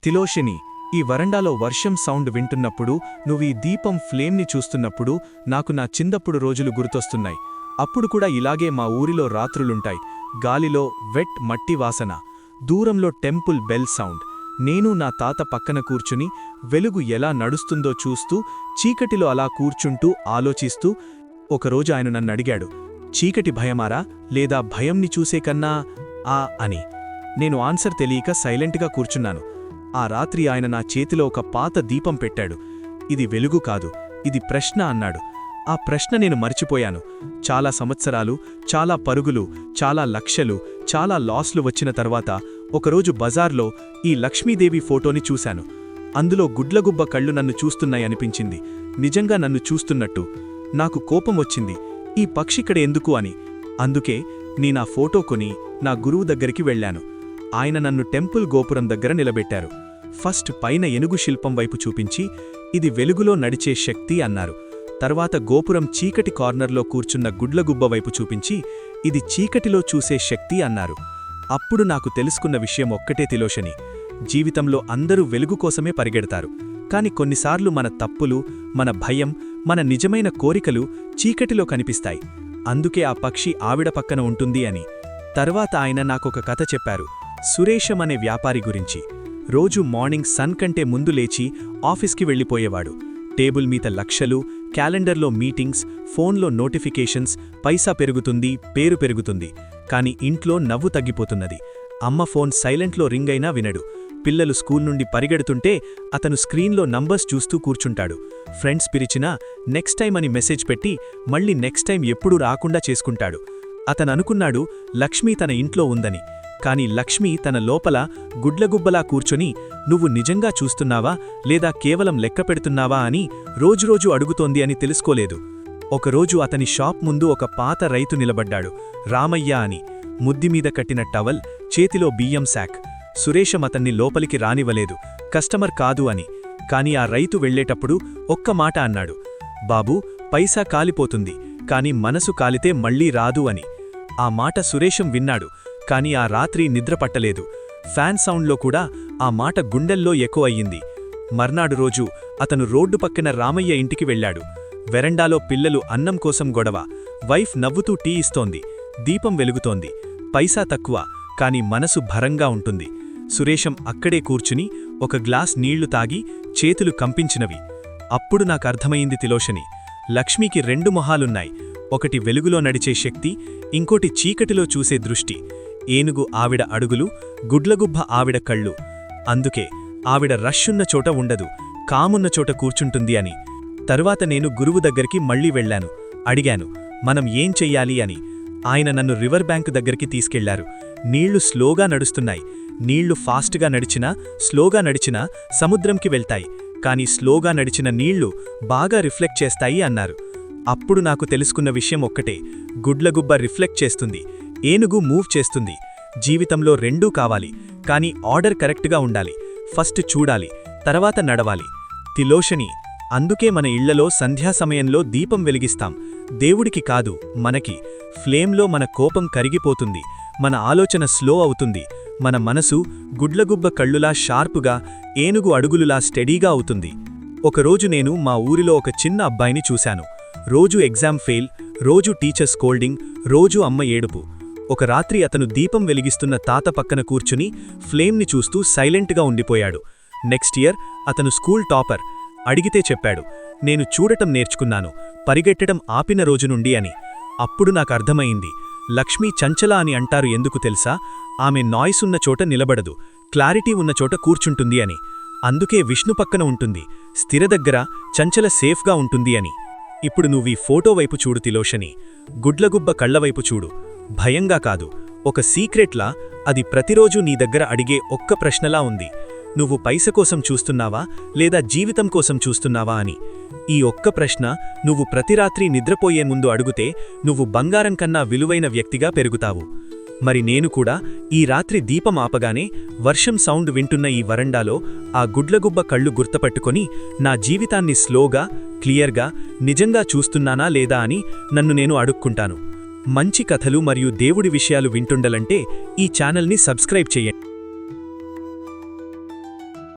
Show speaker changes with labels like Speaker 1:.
Speaker 1: తిలోషిని, ఈ వరండాలో వర్షం సౌండ్ వింటున్నప్పుడు నువ్వీ దీపం ఫ్లేమ్ని చూస్తున్నప్పుడు నాకు నా చిన్నప్పుడు రోజులు గుర్తొస్తున్నాయి. అప్పుడు కూడా ఇలాగే మా ఊరిలో రాత్రులుంటాయి. గాలిలో వెట్ మట్టి వాసన, దూరంలో టెంపుల్ బెల్ సౌండ్. నేను నా తాత పక్కన కూర్చుని వెలుగు ఎలా నడుస్తుందో చూస్తూ చీకటిలో అలా కూర్చుంటూ ఆలోచిస్తూ ఒకరోజు ఆయన నన్నడిగాడు, చీకటి భయమారా లేదా భయంని చూసే కన్నా అని. నేను ఆన్సర్ తెలియక సైలెంట్గా కూర్చున్నాను. ఆ రాత్రి ఆయన నా చేతిలో ఒక పాత దీపం పెట్టాడు. ఇది వెలుగు కాదు, ఇది ప్రశ్న అన్నాడు. ఆ ప్రశ్న నేను మర్చిపోయాను. చాలా సంవత్సరాలు, చాలా పరుగులు, చాలా లక్షలు, చాలా లాస్లు వచ్చిన తర్వాత ఒకరోజు బజార్లో ఈ లక్ష్మీదేవి ఫోటోని చూశాను. అందులో గుడ్లగుబ్బ కళ్ళు నన్ను చూస్తున్నాయనిపించింది, నిజంగా నన్ను చూస్తున్నట్టు. నాకు కోపం వచ్చింది, ఈ పక్షిక్కడ ఎందుకు అని. అందుకే నేనా ఫోటో కొని నా గురువు దగ్గరికి వెళ్లాను. ఆయన నన్ను టెంపుల్ గోపురం దగ్గర నిలబెట్టారు. ఫస్ట్ పైన ఏనుగు శిల్పం వైపు చూపించి, ఇది వెలుగులో నడిచే శక్తి అన్నారు. తర్వాత గోపురం చీకటి కార్నర్లో కూర్చున్న గుడ్లగుబ్బ వైపు చూపించి, ఇది చీకటిలో చూసే శక్తి అన్నారు. అప్పుడు నాకు తెలుసుకున్న విషయం ఒక్కటే తిలోషిని, జీవితంలో అందరూ వెలుగు కోసమే పరిగెడతారు. కాని కొన్నిసార్లు మన తప్పులు, మన భయం, మన నిజమైన కోరికలు చీకటిలో కనిపిస్తాయి. అందుకే ఆ పక్షి ఆవిడ పక్కన ఉంటుంది అని. తర్వాత ఆయన నాకొక కథ చెప్పారు, సురేశం అనే వ్యాపారి గురించి. రోజు మార్నింగ్ సన్ కంటే ముందు లేచి ఆఫీస్కి వెళ్ళిపోయేవాడు. టేబుల్ మీద లక్షలు, క్యాలెండర్లో మీటింగ్స్, ఫోన్లో నోటిఫికేషన్స్, పైసా పెరుగుతుంది, పేరు పెరుగుతుంది. కాని ఇంట్లో నవ్వు తగ్గిపోతున్నది. అమ్మ ఫోన్ సైలెంట్లో రింగ్ అయినా వినడు. పిల్లలు స్కూల్ నుండి పరిగెడుతుంటే అతను స్క్రీన్లో నంబర్స్ చూస్తూ కూర్చుంటాడు. ఫ్రెండ్స్ పిలిచినా నెక్స్ట్ టైం అని మెసేజ్ పెట్టి మళ్ళీ నెక్స్ట్ టైం ఎప్పుడూ రాకుండా చేసుకుంటాడు. అతననుకున్నాడు లక్ష్మి తన ఇంట్లో ఉందని. కాని లక్ష్మి తన లోపల గుడ్లగుబ్బలా కూర్చొని నువ్వు నిజంగా చూస్తున్నావా లేదా కేవలం లెక్క పెడుతున్నావా అని రోజురోజు అడుగుతోంది అని తెలుసుకోలేదు. ఒకరోజు అతని షాప్ ముందు ఒక పాత రైతు నిలబడ్డాడు, రామయ్య అని. ముద్దిమీద కట్టిన టవల్, చేతిలో బియ్యం శాక్. సురేశం అతన్ని లోపలికి రానివ్వలేదు, కస్టమర్ కాదు అని. కాని ఆ రైతు వెళ్లేటప్పుడు ఒక్క మాట అన్నాడు, బాబూ, పైసా కాలిపోతుంది, కాని మనసు కాలితే మళ్లీ రాదు అని. ఆ మాట సురేశం విన్నాడు. కాని ఆ రాత్రి నిద్రపట్టలేదు. ఫ్యాన్ సౌండ్లో కూడా ఆ మాట గుండెల్లో ఎకో అయ్యింది. మర్నాడు రోజు అతను రోడ్డు పక్కన రామయ్య ఇంటికి వెళ్లాడు. వెరండాలో పిల్లలు అన్నం కోసం గొడవ, వైఫ్ నవ్వుతూ టీ ఇస్తోంది, దీపం వెలుగుతోంది. పైసా తక్కువ, కాని మనసు భరంగా ఉంటుంది. సురేశం అక్కడే కూర్చుని ఒక గ్లాస్ నీళ్లు తాగి చేతులు కంపించినవి. అప్పుడు నాకర్థమైంది తిలోషిని, లక్ష్మికి రెండు మొహాలున్నాయి. ఒకటి వెలుగులో నడిచే శక్తి, ఇంకోటి చీకటిలో చూసే దృష్టి. ఏనుగు ఆవిడ అడుగులు, గుడ్లగుబ్బ ఆవిడ కళ్ళు. అందుకే ఆవిడ రష్యున్న చోట ఉండదు, కామున్న చోట కూర్చుంటుంది అని. తరువాత నేను గురువు దగ్గరికి మళ్లీ వెళ్లాను. అడిగాను, మనం ఏం చెయ్యాలి అని. ఆయన నన్ను రివర్ బ్యాంకు దగ్గరికి తీసుకెళ్లారు. నీళ్లు స్లోగా నడుస్తున్నాయి. నీళ్లు ఫాస్ట్గా నడిచినా, స్లోగా నడిచినా సముద్రంకి వెళ్తాయి. కాని స్లోగా నడిచిన నీళ్లు బాగా రిఫ్లెక్ట్ చేస్తాయి అన్నారు. అప్పుడు నాకు తెలుసుకున్న విషయం ఒక్కటే, గుడ్లగుబ్బ రిఫ్లెక్ట్ చేస్తుంది, ఏనుగు మూవ్ చేస్తుంది. జీవితంలో రెండూ కావాలి, కాని ఆర్డర్ కరెక్ట్గా ఉండాలి. ఫస్ట్ చూడాలి, తర్వాత నడవాలి. తిలోషిని, అందుకే మన ఇళ్లలో సంధ్యా సమయంలో దీపం వెలిగిస్తాం. దేవుడికి కాదు, మనకి. ఫ్లేమ్లో మన కోపం కరిగిపోతుంది, మన ఆలోచన స్లో అవుతుంది, మన మనసు గుడ్లగుబ్బ కళ్ళులా షార్పుగా, ఏనుగు అడుగులులా స్టెడీగా అవుతుంది. ఒకరోజు నేను మా ఊరిలో ఒక చిన్న అబ్బాయిని చూశాను. రోజు ఎగ్జామ్ ఫెయిల్, రోజు టీచర్ స్కోల్డింగ్, రోజు అమ్మ ఏడుపు. ఒక రాత్రి అతను దీపం వెలిగిస్తున్న తాత పక్కన కూర్చుని ఫ్లేమ్ని చూస్తూ సైలెంట్గా ఉండిపోయాడు. నెక్స్ట్ ఇయర్ అతను స్కూల్ టాపర్. అడిగితే చెప్పాడు, నేను చూడటం నేర్చుకున్నాను, పరిగెట్టడం ఆపిన రోజు నుండి అని. అప్పుడు నాకర్థమైంది, లక్ష్మీ చంచల అని అంటారు ఎందుకు తెలుసా? ఆమె నాయిస్ ఉన్న చోట నిలబడదు, క్లారిటీ ఉన్న చోట కూర్చుంటుంది అని. అందుకే విష్ణు పక్కన ఉంటుంది, స్థిర దగ్గర చంచల సేఫ్గా ఉంటుంది అని. ఇప్పుడు నువ్వీ ఫోటో వైపు చూడు తిలోషిని, గుడ్లగుబ్బ కళ్లవైపు చూడు. భయంగా కాదు, ఒక సీక్రెట్లా. అది ప్రతిరోజూ నీ దగ్గర అడిగే ఒక్క ప్రశ్నలా ఉంది, నువ్వు పైస కోసం చూస్తున్నావా లేదా జీవితం కోసం చూస్తున్నావా అని. ఈ ఒక్క ప్రశ్న నువ్వు ప్రతి రాత్రి నిద్రపోయే ముందు అడుగుతే నువ్వు బంగారం కన్నా విలువైన వ్యక్తిగా పెరుగుతావు. మరి నేను కూడా ఈ రాత్రి దీపం ఆపగానే వర్షం సౌండ్ వింటున్న ఈ వరండాలో ఆ గుడ్లగుబ్బ కళ్ళు గుర్తపట్టుకొని నా జీవితాన్ని స్లోగా, క్లియర్గా, నిజంగా చూస్తున్నానా లేదా అని నన్ను నేను అడుక్కుంటాను. మంచి కథలు మరియు దేవుడి విషయాలు వింటుండాలంటే ఈ ఛానల్ని సబ్స్క్రైబ్ చేయండి.